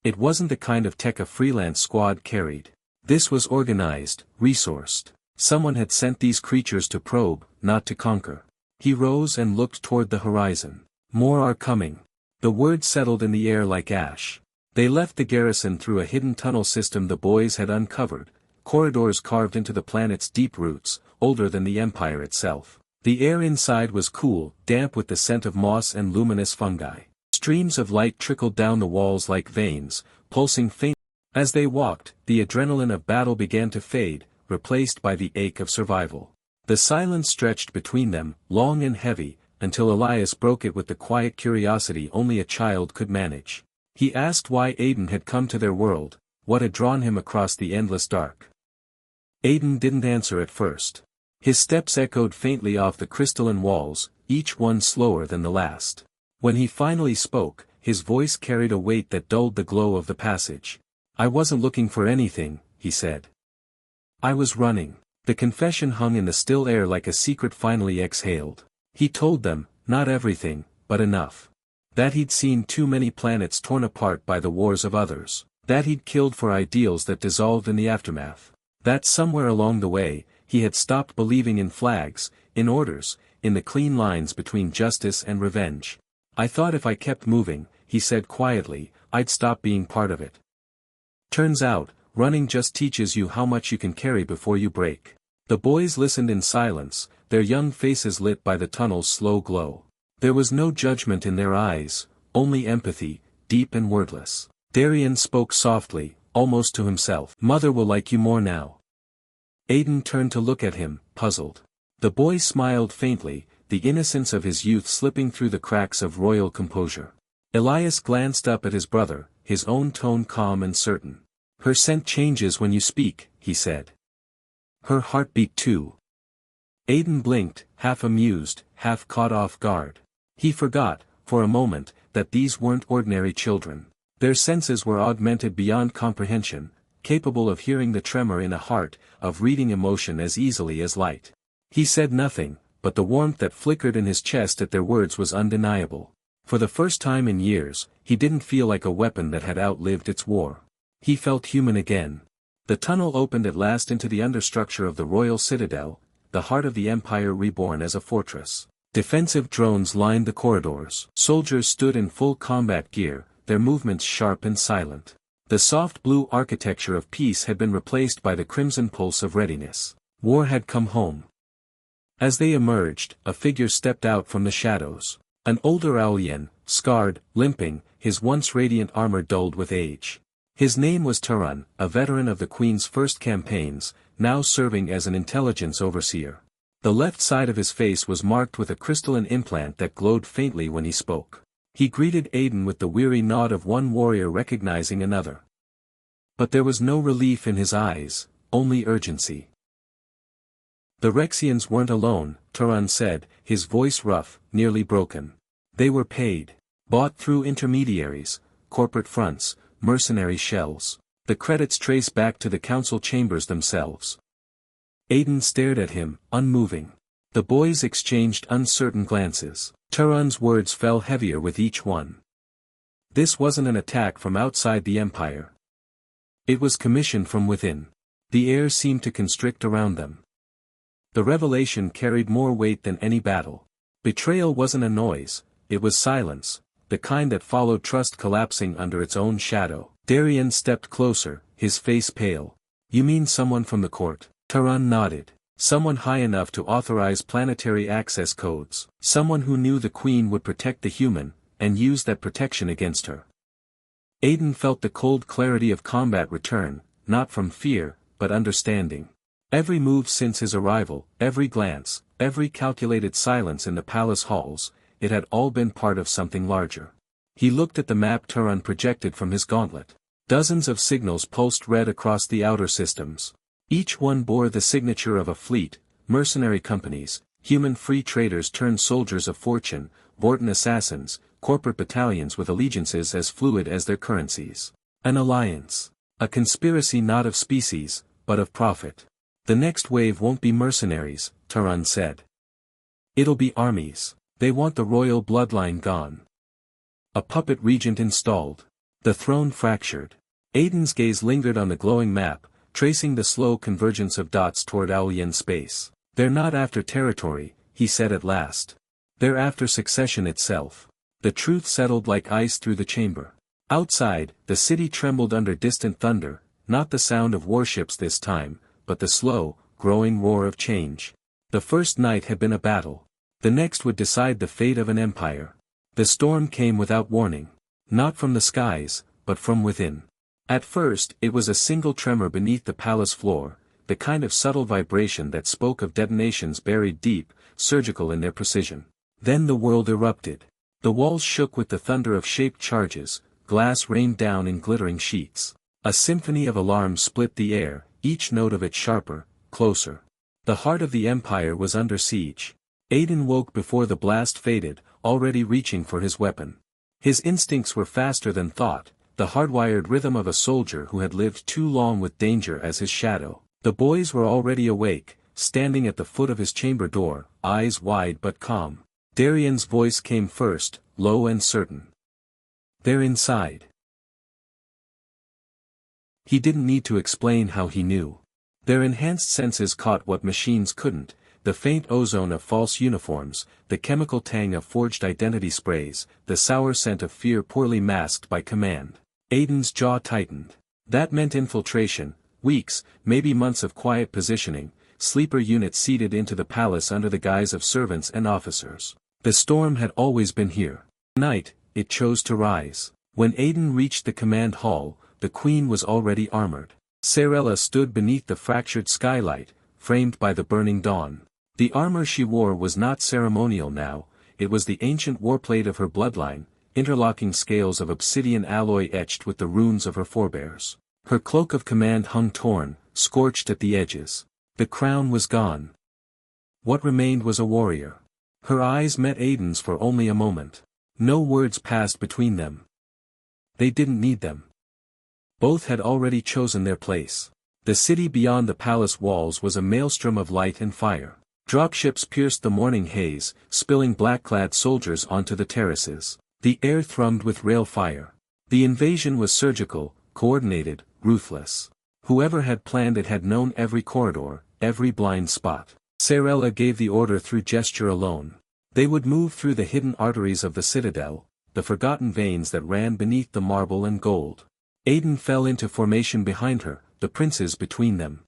It wasn't the kind of tech a freelance squad carried. This was organized, resourced. Someone had sent these creatures to probe, not to conquer. He rose and looked toward the horizon. "More are coming." The word settled in the air like ash. They left the garrison through a hidden tunnel system the boys had uncovered, corridors carved into the planet's deep roots, older than the Empire itself. The air inside was cool, damp with the scent of moss and luminous fungi. Streams of light trickled down the walls like veins, pulsing faintly. As they walked, the adrenaline of battle began to fade, replaced by the ache of survival. The silence stretched between them, long and heavy, until Elias broke it with the quiet curiosity only a child could manage. He asked why Aiden had come to their world, what had drawn him across the endless dark. Aiden didn't answer at first. His steps echoed faintly off the crystalline walls, each one slower than the last. When he finally spoke, his voice carried a weight that dulled the glow of the passage. "I wasn't looking for anything," he said. "I was running." The confession hung in the still air like a secret finally exhaled. He told them, not everything, but enough. That he'd seen too many planets torn apart by the wars of others. That he'd killed for ideals that dissolved in the aftermath. That somewhere along the way, he had stopped believing in flags, in orders, in the clean lines between justice and revenge. "I thought if I kept moving," he said quietly, "I'd stop being part of it. Turns out, running just teaches you how much you can carry before you break." The boys listened in silence, their young faces lit by the tunnel's slow glow. There was no judgment in their eyes, only empathy, deep and wordless. Darien spoke softly, almost to himself. "Mother will like you more now." Aiden turned to look at him, puzzled. The boy smiled faintly, the innocence of his youth slipping through the cracks of royal composure. Elias glanced up at his brother, his own tone calm and certain. "Her scent changes when you speak," he said. "Her heartbeat too." Aiden blinked, half amused, half caught off guard. He forgot, for a moment, that these weren't ordinary children. Their senses were augmented beyond comprehension, capable of hearing the tremor in a heart, of reading emotion as easily as light. He said nothing, but the warmth that flickered in his chest at their words was undeniable. For the first time in years, he didn't feel like a weapon that had outlived its war. He felt human again. The tunnel opened at last into the understructure of the royal citadel, the heart of the empire reborn as a fortress. Defensive drones lined the corridors. Soldiers stood in full combat gear, their movements sharp and silent. The soft blue architecture of peace had been replaced by the crimson pulse of readiness. War had come home. As they emerged, a figure stepped out from the shadows. An older Aolian, scarred, limping, his once radiant armor dulled with age. His name was Turan, a veteran of the Queen's first campaigns, now serving as an intelligence overseer. The left side of his face was marked with a crystalline implant that glowed faintly when he spoke. He greeted Aiden with the weary nod of one warrior recognizing another. But there was no relief in his eyes, only urgency. The Rexians weren't alone, Turan said, his voice rough, nearly broken. They were paid. Bought through intermediaries, corporate fronts, mercenary shells. The credits trace back to the council chambers themselves. Aiden stared at him, unmoving. The boys exchanged uncertain glances. Turan's words fell heavier with each one. This wasn't an attack from outside the empire. It was commissioned from within. The air seemed to constrict around them. The revelation carried more weight than any battle. Betrayal wasn't a noise, it was silence, the kind that followed trust collapsing under its own shadow. Darian stepped closer, his face pale. You mean someone from the court? Turan nodded. Someone high enough to authorize planetary access codes. Someone who knew the Queen would protect the human, and use that protection against her. Aiden felt the cold clarity of combat return, not from fear, but understanding. Every move since his arrival, every glance, every calculated silence in the palace halls, it had all been part of something larger. He looked at the map Turan projected from his gauntlet. Dozens of signals pulsed red across the outer systems. Each one bore the signature of a fleet, mercenary companies, human free traders turned soldiers of fortune, Vorten assassins, corporate battalions with allegiances as fluid as their currencies. An alliance. A conspiracy not of species, but of profit. The next wave won't be mercenaries, Turan said. It'll be armies. They want the royal bloodline gone. A puppet regent installed. The throne fractured. Aiden's gaze lingered on the glowing map, tracing the slow convergence of dots toward Aolian space. They're not after territory, he said at last. They're after succession itself. The truth settled like ice through the chamber. Outside, the city trembled under distant thunder, not the sound of warships this time, but the slow, growing roar of change. The first night had been a battle. The next would decide the fate of an empire. The storm came without warning. Not from the skies, but from within. At first, it was a single tremor beneath the palace floor, the kind of subtle vibration that spoke of detonations buried deep, surgical in their precision. Then the world erupted. The walls shook with the thunder of shaped charges, glass rained down in glittering sheets. A symphony of alarms split the air, each note of it sharper, closer. The heart of the empire was under siege. Aiden woke before the blast faded, already reaching for his weapon. His instincts were faster than thought, the hardwired rhythm of a soldier who had lived too long with danger as his shadow. The boys were already awake, standing at the foot of his chamber door, eyes wide but calm. Darian's voice came first, low and certain. They're inside. He didn't need to explain how he knew. Their enhanced senses caught what machines couldn't, the faint ozone of false uniforms, the chemical tang of forged identity sprays, the sour scent of fear poorly masked by command. Aiden's jaw tightened. That meant infiltration, weeks, maybe months of quiet positioning, sleeper units seeded into the palace under the guise of servants and officers. The storm had always been here. Tonight, it chose to rise. When Aiden reached the command hall, the Queen was already armored. Sarella stood beneath the fractured skylight, framed by the burning dawn. The armor she wore was not ceremonial now, it was the ancient warplate of her bloodline, interlocking scales of obsidian alloy etched with the runes of her forebears. Her cloak of command hung torn, scorched at the edges. The crown was gone. What remained was a warrior. Her eyes met Aiden's for only a moment. No words passed between them. They didn't need them. Both had already chosen their place. The city beyond the palace walls was a maelstrom of light and fire. Dropships pierced the morning haze, spilling black-clad soldiers onto the terraces. The air thrummed with rail fire. The invasion was surgical, coordinated, ruthless. Whoever had planned it had known every corridor, every blind spot. Sarella gave the order through gesture alone. They would move through the hidden arteries of the citadel, the forgotten veins that ran beneath the marble and gold. Aiden fell into formation behind her, the princes between them.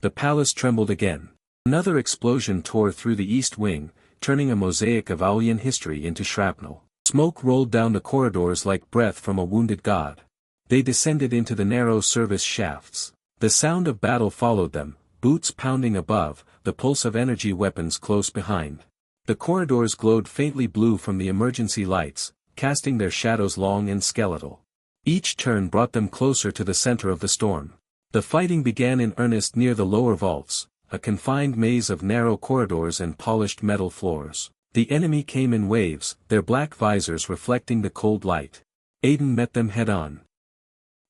The palace trembled again. Another explosion tore through the east wing, turning a mosaic of Aolian history into shrapnel. Smoke rolled down the corridors like breath from a wounded god. They descended into the narrow service shafts. The sound of battle followed them, boots pounding above, the pulse of energy weapons close behind. The corridors glowed faintly blue from the emergency lights, casting their shadows long and skeletal. Each turn brought them closer to the center of the storm. The fighting began in earnest near the lower vaults, a confined maze of narrow corridors and polished metal floors. The enemy came in waves, their black visors reflecting the cold light. Aiden met them head-on.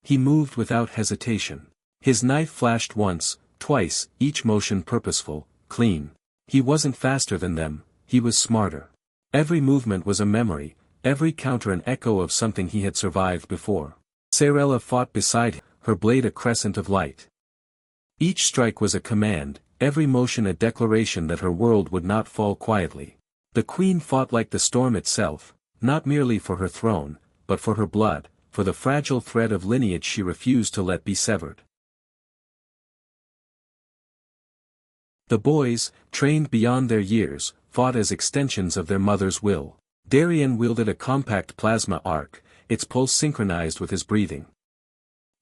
He moved without hesitation. His knife flashed once, twice, each motion purposeful, clean. He wasn't faster than them, he was smarter. Every movement was a memory, every counter an echo of something he had survived before. Sarella fought beside him, her blade a crescent of light. Each strike was a command, every motion a declaration that her world would not fall quietly. The queen fought like the storm itself, not merely for her throne, but for her blood, for the fragile thread of lineage she refused to let be severed. The boys, trained beyond their years, fought as extensions of their mother's will. Darian wielded a compact plasma arc, its pulse synchronized with his breathing.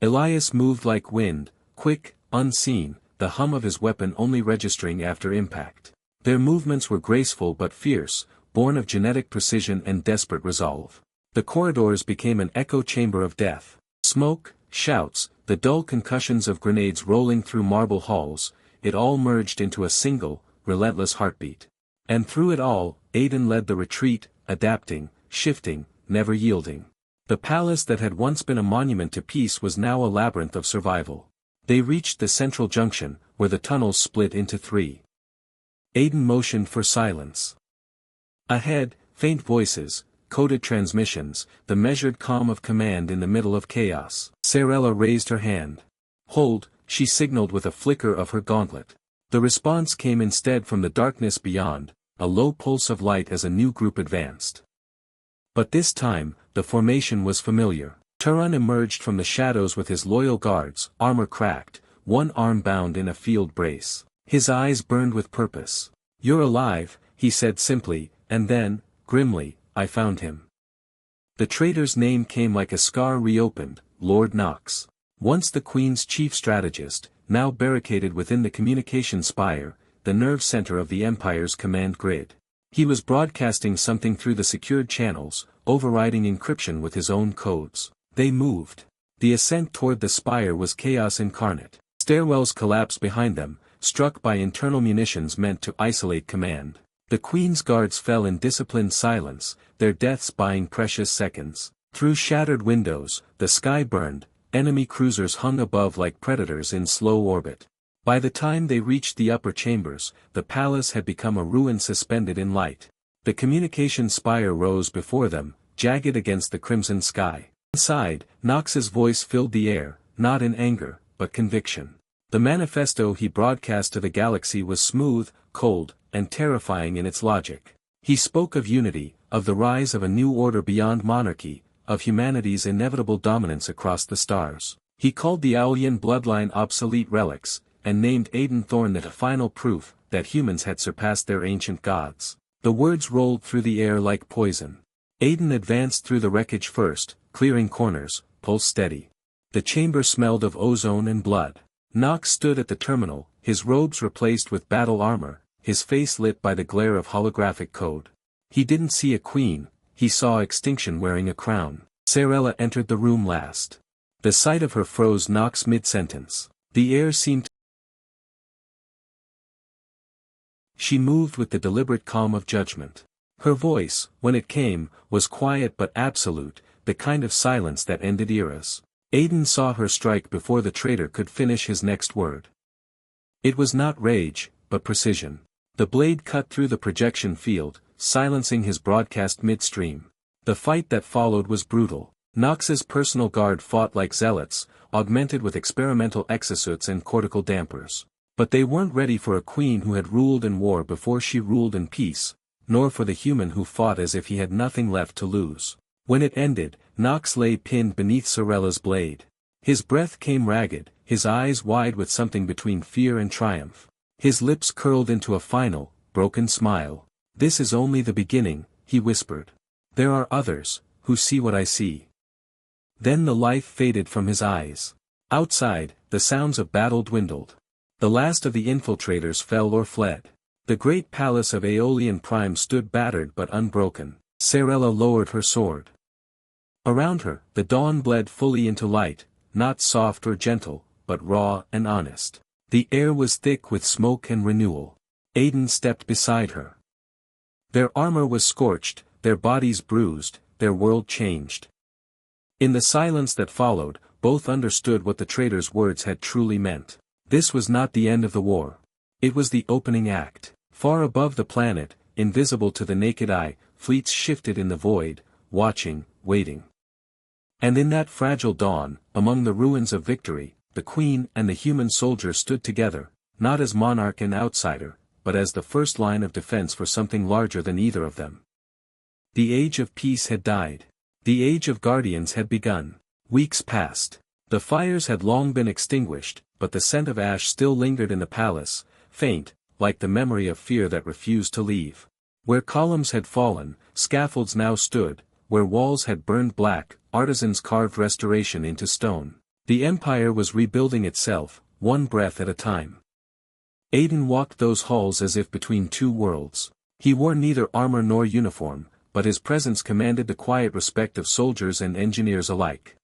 Elias moved like wind, quick, unseen, the hum of his weapon only registering after impact. Their movements were graceful but fierce, born of genetic precision and desperate resolve. The corridors became an echo chamber of death. Smoke, shouts, the dull concussions of grenades rolling through marble halls, it all merged into a single, relentless heartbeat. And through it all, Aiden led the retreat, adapting, shifting, never yielding. The palace that had once been a monument to peace was now a labyrinth of survival. They reached the central junction, where the tunnels split into three. Aiden motioned for silence. Ahead, faint voices, coded transmissions, the measured calm of command in the middle of chaos. Sarella raised her hand. Hold, she signaled with a flicker of her gauntlet. The response came instead from the darkness beyond, a low pulse of light as a new group advanced. But this time, the formation was familiar. Turan emerged from the shadows with his loyal guards, armor cracked, one arm bound in a field brace. His eyes burned with purpose. "You're alive," he said simply, and then, grimly, "I found him." The traitor's name came like a scar reopened, Lord Knox. Once the Queen's chief strategist, now barricaded within the communication spire, the nerve center of the Empire's command grid. He was broadcasting something through the secured channels, overriding encryption with his own codes. They moved. The ascent toward the spire was chaos incarnate. Stairwells collapsed behind them, struck by internal munitions meant to isolate command. The Queen's guards fell in disciplined silence, their deaths buying precious seconds. Through shattered windows, the sky burned, enemy cruisers hung above like predators in slow orbit. By the time they reached the upper chambers, the palace had become a ruin suspended in light. The communication spire rose before them, jagged against the crimson sky. Inside, Knox's voice filled the air, not in anger, but conviction. The manifesto he broadcast to the galaxy was smooth, cold, and terrifying in its logic. He spoke of unity, of the rise of a new order beyond monarchy, of humanity's inevitable dominance across the stars. He called the Aolian bloodline obsolete relics, and named Aiden Thorne the final proof that humans had surpassed their ancient gods. The words rolled through the air like poison. Aiden advanced through the wreckage first, clearing corners, pulse steady. The chamber smelled of ozone and blood. Knox stood at the terminal, his robes replaced with battle armor, his face lit by the glare of holographic code. He didn't see a queen, he saw extinction wearing a crown. Sarella entered the room last. The sight of her froze Knox mid-sentence. The air seemed. She moved with the deliberate calm of judgment. Her voice, when it came, was quiet but absolute, the kind of silence that ended eras. Aiden saw her strike before the traitor could finish his next word. It was not rage, but precision. The blade cut through the projection field, silencing his broadcast midstream. The fight that followed was brutal. Nox's personal guard fought like zealots, augmented with experimental exosuits and cortical dampers. But they weren't ready for a queen who had ruled in war before she ruled in peace, nor for the human who fought as if he had nothing left to lose. When it ended, Nox lay pinned beneath Sorella's blade. His breath came ragged, his eyes wide with something between fear and triumph. His lips curled into a final, broken smile. "This is only the beginning," he whispered. "There are others, who see what I see." Then the life faded from his eyes. Outside, the sounds of battle dwindled. The last of the infiltrators fell or fled. The great palace of Aolion Prime stood battered but unbroken. Sorella lowered her sword. Around her, the dawn bled fully into light, not soft or gentle, but raw and honest. The air was thick with smoke and renewal. Aiden stepped beside her. Their armor was scorched, their bodies bruised, their world changed. In the silence that followed, both understood what the traitor's words had truly meant. This was not the end of the war. It was the opening act. Far above the planet, invisible to the naked eye, fleets shifted in the void, watching, waiting. And in that fragile dawn, among the ruins of victory, the queen and the human soldier stood together, not as monarch and outsider, but as the first line of defense for something larger than either of them. The age of peace had died. The age of guardians had begun. Weeks passed. The fires had long been extinguished, but the scent of ash still lingered in the palace, faint, like the memory of fear that refused to leave. Where columns had fallen, scaffolds now stood, where walls had burned black, artisans carved restoration into stone. The empire was rebuilding itself, one breath at a time. Aiden walked those halls as if between two worlds. He wore neither armor nor uniform, but his presence commanded the quiet respect of soldiers and engineers alike.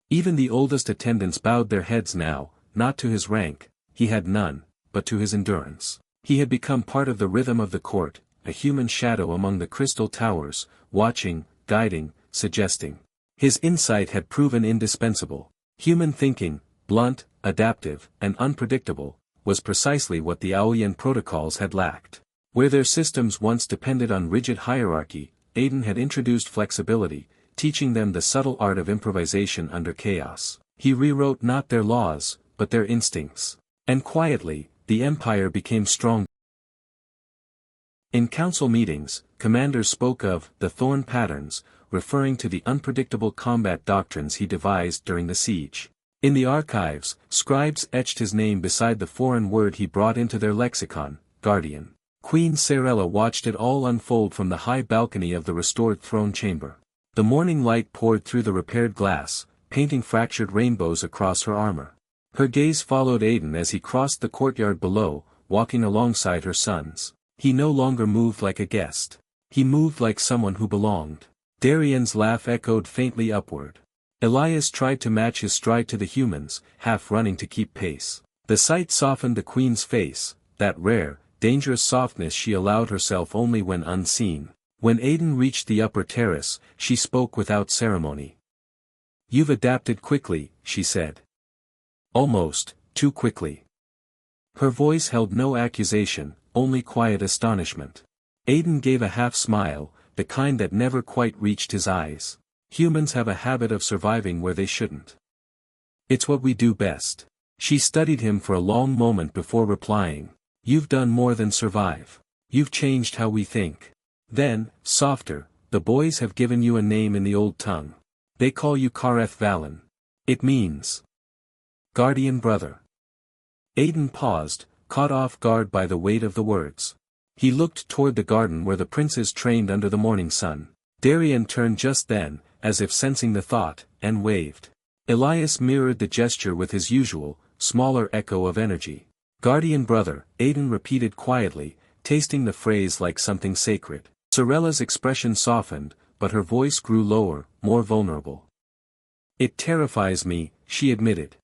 Even the oldest attendants bowed their heads now, not to his rank, he had none, but to his endurance. He had become part of the rhythm of the court, a human shadow among the crystal towers, watching, guiding, suggesting. His insight had proven indispensable. Human thinking, blunt, adaptive, and unpredictable, was precisely what the Aolian protocols had lacked. Where their systems once depended on rigid hierarchy, Aiden had introduced flexibility, teaching them the subtle art of improvisation under chaos. He rewrote not their laws, but their instincts. And quietly, the empire became strong. In council meetings, commanders spoke of the Thorne patterns, referring to the unpredictable combat doctrines he devised during the siege. In the archives, scribes etched his name beside the foreign word he brought into their lexicon, Guardian. Queen Sorella watched it all unfold from the high balcony of the restored throne chamber. The morning light poured through the repaired glass, painting fractured rainbows across her armor. Her gaze followed Aiden as he crossed the courtyard below, walking alongside her sons. He no longer moved like a guest. He moved like someone who belonged. Darian's laugh echoed faintly upward. Elias tried to match his stride to the humans, half running to keep pace. The sight softened the queen's face, that rare, dangerous softness she allowed herself only when unseen. When Aiden reached the upper terrace, she spoke without ceremony. "You've adapted quickly," she said. "Almost, too quickly." Her voice held no accusation, only quiet astonishment. Aiden gave a half smile, the kind that never quite reached his eyes. Humans have a habit of surviving where they shouldn't. It's what we do best. She studied him for a long moment before replying. "You've done more than survive. You've changed how we think." Then, softer, "The boys have given you a name in the old tongue. They call you Kareth Valen. It means Guardian Brother." Aiden paused, caught off guard by the weight of the words. He looked toward the garden where the princes trained under the morning sun. Darian turned just then, as if sensing the thought, and waved. Elias mirrored the gesture with his usual, smaller echo of energy. "Guardian Brother," Aiden repeated quietly, tasting the phrase like something sacred. Sorella's expression softened, but her voice grew lower, more vulnerable. "It terrifies me," she admitted.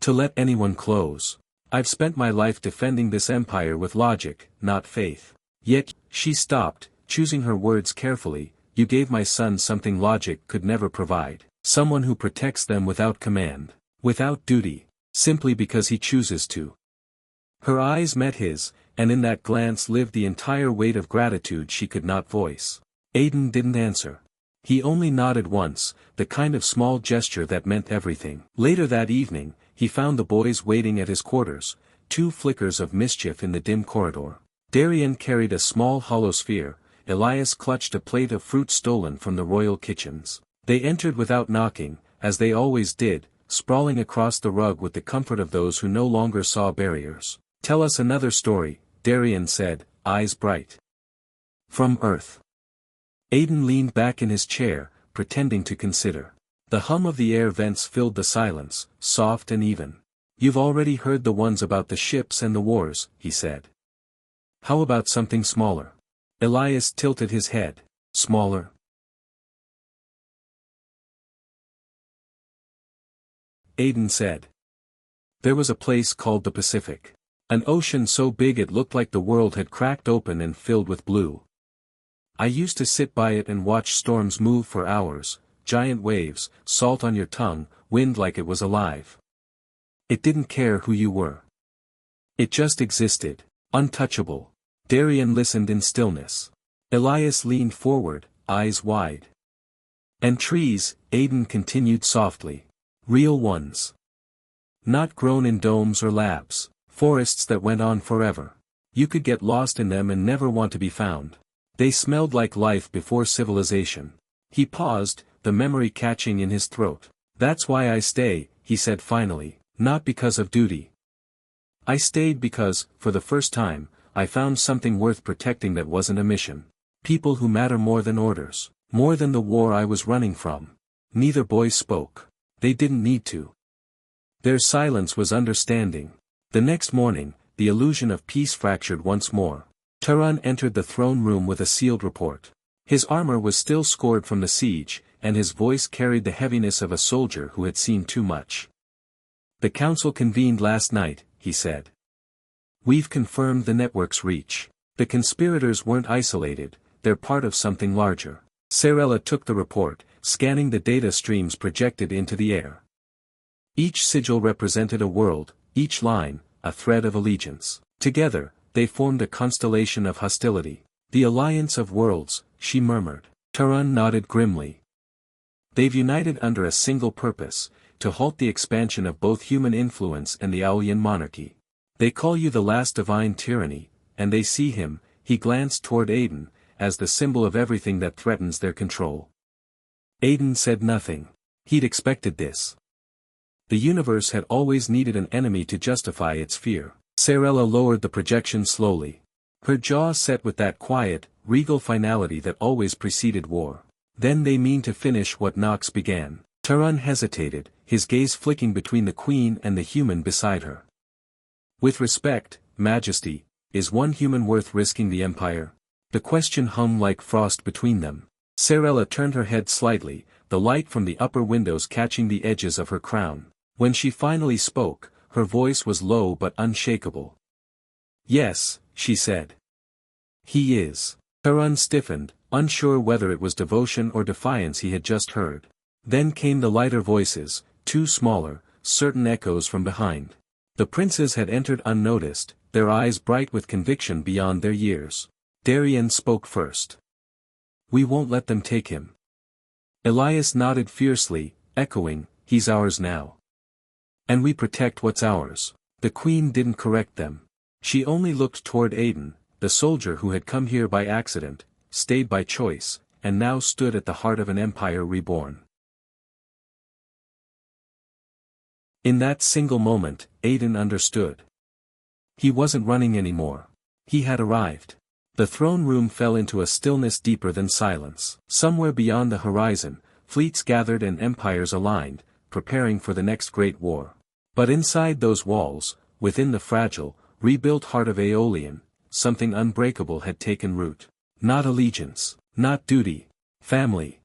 "To let anyone close. I've spent my life defending this empire with logic, not faith. Yet," she stopped, choosing her words carefully, "you gave my son something logic could never provide. Someone who protects them without command, without duty, simply because he chooses to. Her eyes met his, and in that glance lived the entire weight of gratitude she could not voice. Aiden didn't answer. He only nodded once, the kind of small gesture that meant everything. Later that evening, he found the boys waiting at his quarters, two flickers of mischief in the dim corridor. Darian carried a small hollow sphere, Elias clutched a plate of fruit stolen from the royal kitchens. They entered without knocking, as they always did, sprawling across the rug with the comfort of those who no longer saw barriers. "Tell us another story," Darian said, eyes bright. "From Earth." Aiden leaned back in his chair, pretending to consider. The hum of the air vents filled the silence, soft and even. "You've already heard the ones about the ships and the wars," he said. "How about something smaller?" Elias tilted his head. "Smaller?" Aiden said. "There was a place called the Pacific. An ocean so big it looked like the world had cracked open and filled with blue. I used to sit by it and watch storms move for hours, giant waves, salt on your tongue, wind like it was alive. It didn't care who you were. It just existed, untouchable." Darian listened in stillness. Elias leaned forward, eyes wide. "And trees," Aiden continued softly. "Real ones. Not grown in domes or labs, forests that went on forever. You could get lost in them and never want to be found. They smelled like life before civilization." He paused, the memory catching in his throat. "That's why I stay," he said finally, "not because of duty. I stayed because, for the first time, I found something worth protecting that wasn't a mission. People who matter more than orders, more than the war I was running from." Neither boy spoke. They didn't need to. Their silence was understanding. The next morning, the illusion of peace fractured once more. Turan entered the throne room with a sealed report. His armor was still scored from the siege, and his voice carried the heaviness of a soldier who had seen too much. "The council convened last night," he said. "We've confirmed the network's reach. The conspirators weren't isolated, they're part of something larger." Sarella took the report, scanning the data streams projected into the air. Each sigil represented a world, each line, a thread of allegiance. Together, they formed a constellation of hostility. "The Alliance of Worlds," she murmured. Turan nodded grimly. "They've united under a single purpose, to halt the expansion of both human influence and the Aolian monarchy. They call you the last divine tyranny, and they see him," he glanced toward Aiden, "as the symbol of everything that threatens their control." Aiden said nothing. He'd expected this. The universe had always needed an enemy to justify its fear. Sarella lowered the projection slowly. Her jaw set with that quiet, regal finality that always preceded war. "Then they mean to finish what Nox began." Turan hesitated, his gaze flicking between the queen and the human beside her. "With respect, Majesty, is one human worth risking the Empire?" The question hung like frost between them. Sarella turned her head slightly, the light from the upper windows catching the edges of her crown. When she finally spoke, her voice was low but unshakable. "Yes," she said. "He is." Turan stiffened, unsure whether it was devotion or defiance he had just heard. Then came the lighter voices, two smaller, certain echoes from behind. The princes had entered unnoticed, their eyes bright with conviction beyond their years. Darian spoke first. "We won't let them take him." Elias nodded fiercely, echoing, "He's ours now. And we protect what's ours." The queen didn't correct them. She only looked toward Aiden, the soldier who had come here by accident, stayed by choice, and now stood at the heart of an empire reborn. In that single moment, Aiden understood. He wasn't running anymore. He had arrived. The throne room fell into a stillness deeper than silence. Somewhere beyond the horizon, fleets gathered and empires aligned, preparing for the next great war. But inside those walls, within the fragile, rebuilt heart of Aolion, something unbreakable had taken root. Not allegiance, not duty, family.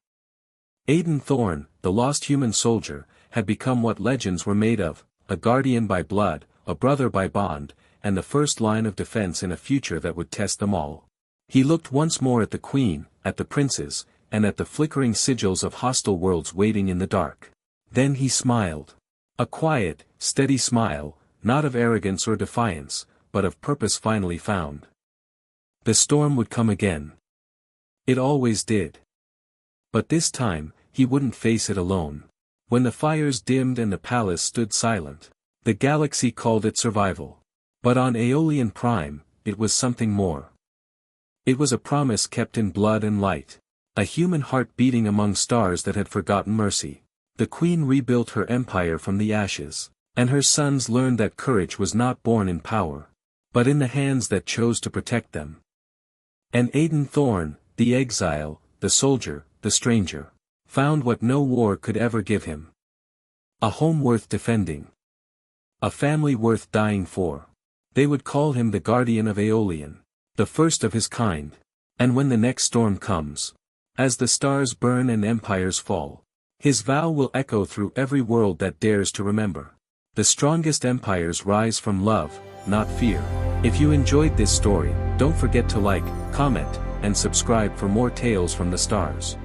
Aiden Thorne, the lost human soldier, had become what legends were made of, a guardian by blood, a brother by bond, and the first line of defense in a future that would test them all. He looked once more at the queen, at the princes, and at the flickering sigils of hostile worlds waiting in the dark. Then he smiled. A quiet, steady smile, not of arrogance or defiance, but of purpose finally found. The storm would come again. It always did. But this time, he wouldn't face it alone. When the fires dimmed and the palace stood silent, the galaxy called it survival. But on Aolion Prime, it was something more. It was a promise kept in blood and light. A human heart beating among stars that had forgotten mercy. The queen rebuilt her empire from the ashes, and her sons learned that courage was not born in power, but in the hands that chose to protect them. And Aiden Thorne, the exile, the soldier, the stranger, found what no war could ever give him. A home worth defending. A family worth dying for. They would call him the Guardian of Aolion, the first of his kind. And when the next storm comes, as the stars burn and empires fall, his vow will echo through every world that dares to remember. The strongest empires rise from love, not fear. If you enjoyed this story, don't forget to like, comment, and subscribe for more tales from the stars.